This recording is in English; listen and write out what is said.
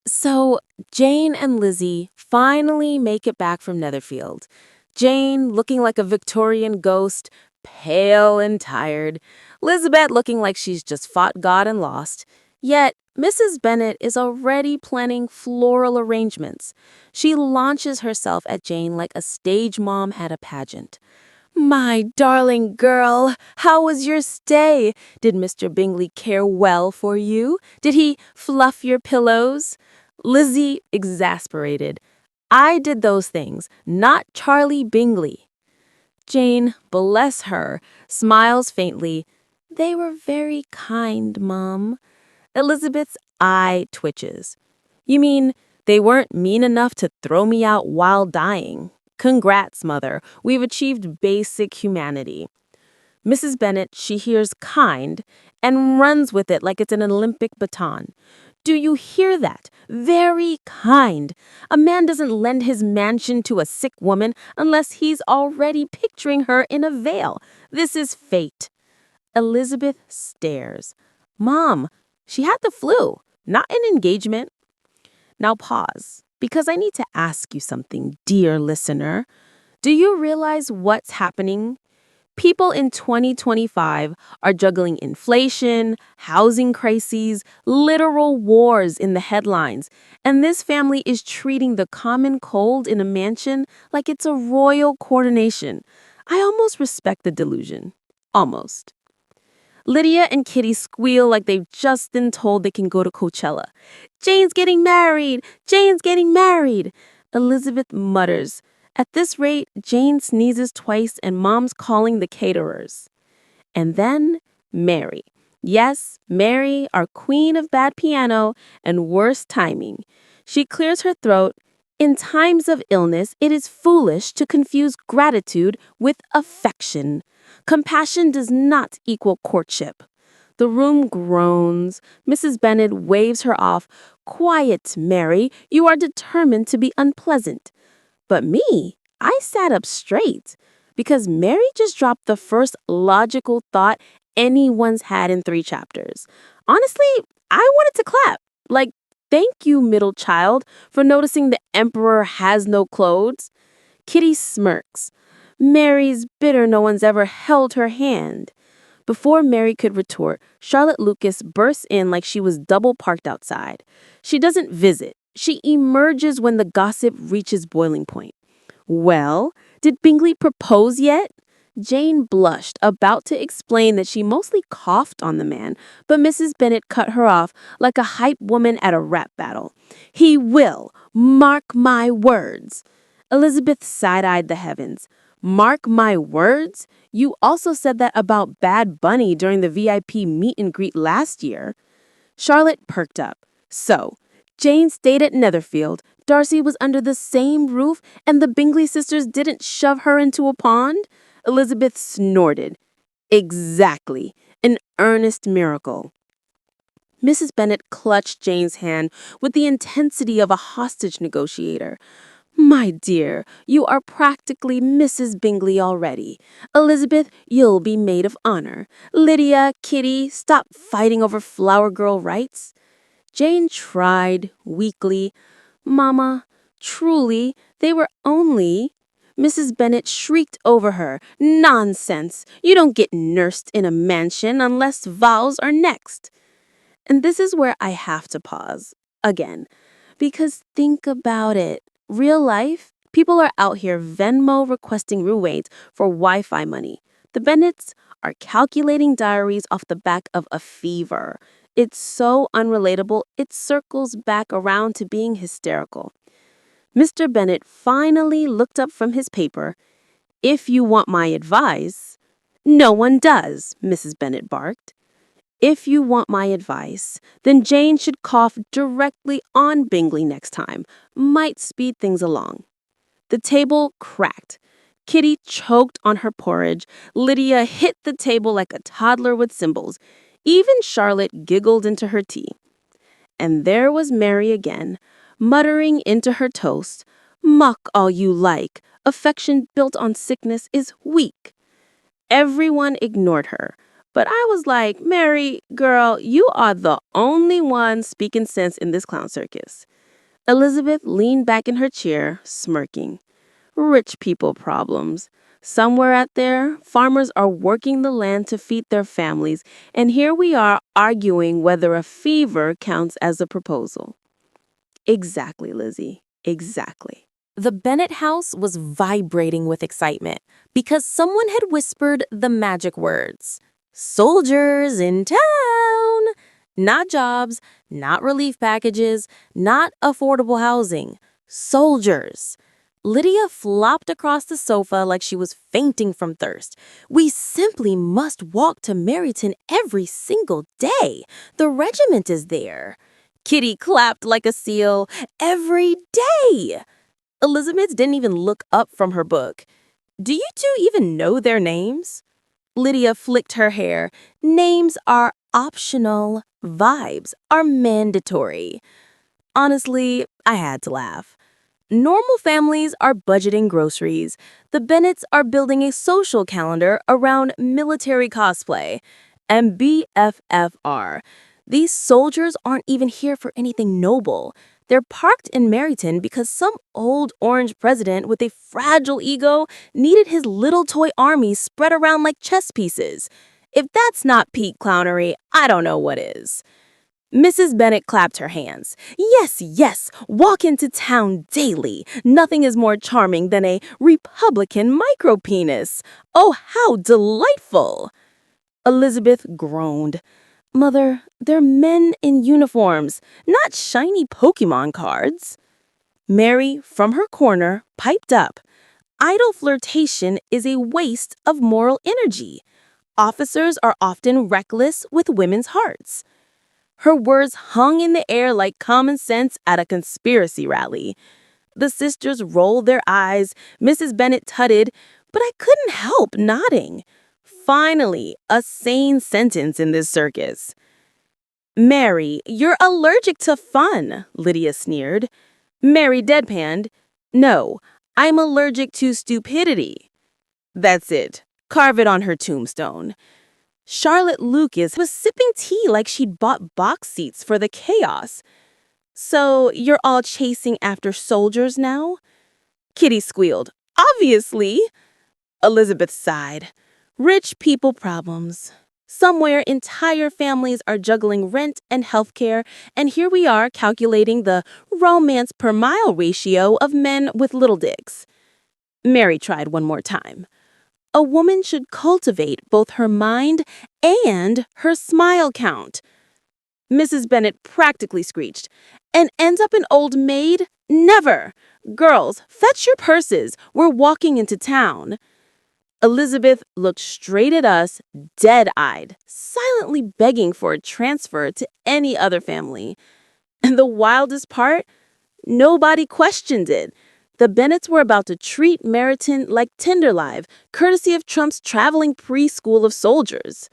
So, Jane and Lizzie finally make it back from Netherfield. Jane looking like a Victorian ghost, pale and tired. Elizabeth looking like she's just fought God and lost. Yet, Mrs. Bennet is already planning floral arrangements. She launches herself at Jane like a stage mom at a pageant. My darling girl, how was your stay? Did Mr. Bingley care well for you? Did he fluff your pillows? Lizzie, exasperated. I did those things, not Charlie Bingley. Jane, bless her, smiles faintly. They were very kind, Mum. Elizabeth's eye twitches. You mean they weren't mean enough to throw me out while dying? Congrats, Mother. We've achieved basic humanity. Mrs. Bennet, she hears kind and runs with it like it's an Olympic baton. Do you hear that? Very kind. A man doesn't lend his mansion to a sick woman unless he's already picturing her in a veil. This is fate. Elizabeth stares. Mom, she had the flu, not an engagement. Now pause, because I need to ask you something, dear listener. Do you realize what's happening? People in 2025 are juggling inflation, housing crises, literal wars in the headlines, and this family is treating the common cold in a mansion like it's a royal coronation. I almost respect the delusion. Almost. Lydia and Kitty squeal like they've just been told they can go to Coachella. Jane's getting married! Jane's getting married! Elizabeth mutters. At this rate, Jane sneezes twice and Mom's calling the caterers. And then Mary. Yes, Mary, our queen of bad piano and worst timing. She clears her throat. In times of illness, it is foolish to confuse gratitude with affection. Compassion does not equal courtship. The room groans. Mrs. Bennet waves her off. Quiet, Mary. You are determined to be unpleasant. But me, I sat up straight because Mary just dropped the first logical thought anyone's had in 3 chapters. Honestly, I wanted to clap. Like, thank you, middle child, for noticing the emperor has no clothes. Kitty smirks. Mary's bitter no one's ever held her hand. Before Mary could retort, Charlotte Lucas bursts in like she was double parked outside. She doesn't visit. She emerges when the gossip reaches boiling point. Well, did Bingley propose yet? Jane blushed, about to explain that she mostly coughed on the man, but Mrs. Bennet cut her off like a hype woman at a rap battle. He will. Mark my words. Elizabeth side-eyed the heavens. Mark my words? You also said that about Bad Bunny during the VIP meet and greet last year. Charlotte perked up. So, Jane stayed at Netherfield, Darcy was under the same roof, and the Bingley sisters didn't shove her into a pond? Elizabeth snorted. Exactly. An earnest miracle. Mrs. Bennet clutched Jane's hand with the intensity of a hostage negotiator. My dear, you are practically Mrs. Bingley already. Elizabeth, you'll be maid of honor. Lydia, Kitty, stop fighting over flower girl rights. Jane tried, weakly. Mama, truly, they were only... Mrs. Bennet shrieked over her. Nonsense! You don't get nursed in a mansion unless vows are next. And this is where I have to pause, again, because think about it. Real life, people are out here Venmo requesting roommates for Wi-Fi money. The Bennets are calculating diaries off the back of a fever. It's so unrelatable, it circles back around to being hysterical. Mr. Bennet finally looked up from his paper. If you want my advice... No one does, Mrs. Bennet barked. If you want my advice, then Jane should cough directly on Bingley next time. Might speed things along. The table cracked. Kitty choked on her porridge. Lydia hit the table like a toddler with cymbals. Even Charlotte giggled into her tea. And there was Mary again, muttering into her toast, Muck all you like. Affection built on sickness is weak. Everyone ignored her, But I was like, Mary, girl, you are the only one speaking sense in this clown circus. Elizabeth leaned back in her chair, smirking. Rich people problems. Somewhere out there, farmers are working the land to feed their families, and here we are arguing whether a fever counts as a proposal. Exactly, Lizzie. Exactly. The Bennet house was vibrating with excitement because someone had whispered the magic words. Soldiers in town! Not jobs, not relief packages, not affordable housing. Soldiers. Lydia flopped across the sofa like she was fainting from thirst. We simply must walk to Meryton every single day. The regiment is there. Kitty clapped like a seal. Every day. Elizabeth didn't even look up from her book. Do you two even know their names? Lydia flicked her hair. Names are optional. Vibes are mandatory. Honestly, I had to laugh. Normal families are budgeting groceries. The Bennets are building a social calendar around military cosplay. And BFFR. These soldiers aren't even here for anything noble. They're parked in Meryton because some old orange president with a fragile ego needed his little toy army spread around like chess pieces. If that's not peak clownery, I don't know what is. Mrs. Bennet clapped her hands. Yes, yes, walk into town daily. Nothing is more charming than a Republican micropenis. Oh, how delightful! Elizabeth groaned. Mother, they're men in uniforms, not shiny Pokemon cards. Mary, from her corner, piped up. Idle flirtation is a waste of moral energy. Officers are often reckless with women's hearts. Her words hung in the air like common sense at a conspiracy rally. The sisters rolled their eyes. Mrs. Bennet tutted, but I couldn't help nodding. Finally, a sane sentence in this circus. Mary, you're allergic to fun, Lydia sneered. Mary deadpanned. No, I'm allergic to stupidity. That's it. Carve it on her tombstone. Charlotte Lucas was sipping tea like she'd bought box seats for the chaos. So you're all chasing after soldiers now? Kitty squealed. Obviously. Elizabeth sighed. Rich people problems. Somewhere entire families are juggling rent and healthcare, and here we are calculating the romance per mile ratio of men with little dicks. Mary tried one more time. A woman should cultivate both her mind and her smile count. Mrs. Bennet practically screeched. And ends up an old maid? Never! Girls, fetch your purses. We're walking into town. Elizabeth looked straight at us, dead-eyed, silently begging for a transfer to any other family. And the wildest part? Nobody questioned it. The Bennets were about to treat Meryton like Tinderlive, courtesy of Trump's traveling preschool of soldiers.